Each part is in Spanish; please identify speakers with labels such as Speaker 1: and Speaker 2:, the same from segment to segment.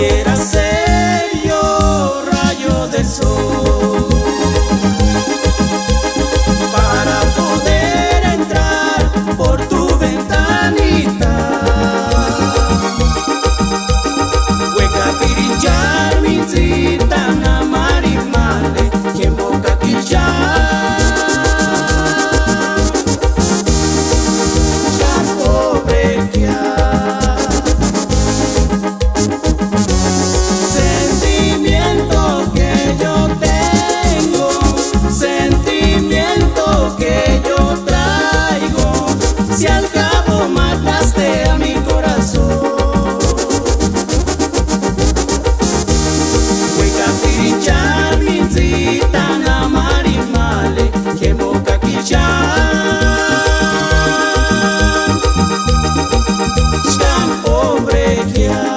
Speaker 1: quisiera ser yo rayo del sol para poder entrar por tu ventanita, hueca pirillar mincita na marimale quien boca quillar campo brequear sentimiento que yo tengo, sentimiento que yo traigo, si al cabo mataste a mi corazón. Hueca pirillar mincita na marimale quien boca quillar campo brequear.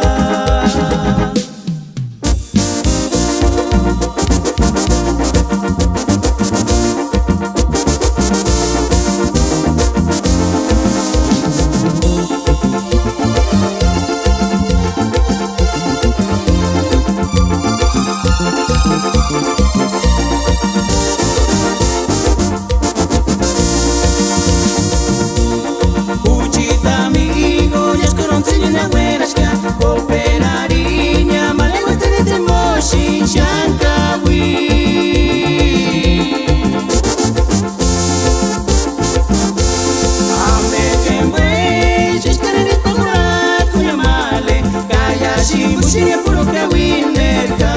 Speaker 1: Uchita amigo, ya escoronzillo na huerashka, operariña, maleguete de temoshi, chancahui. Ame que mue, chescarene tamura, cuya male, kaya shimbushi, puro kawineka.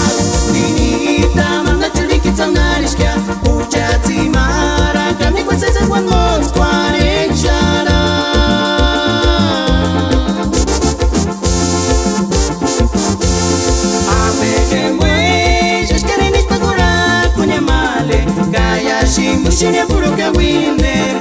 Speaker 1: Agustinita, manda chuliki narishka, uchati mara, kami kwa sasa kwa mons kwa rechara. Ame que mue, shashkarene takura, kunya male, kaya shimbushi, puro kawineka.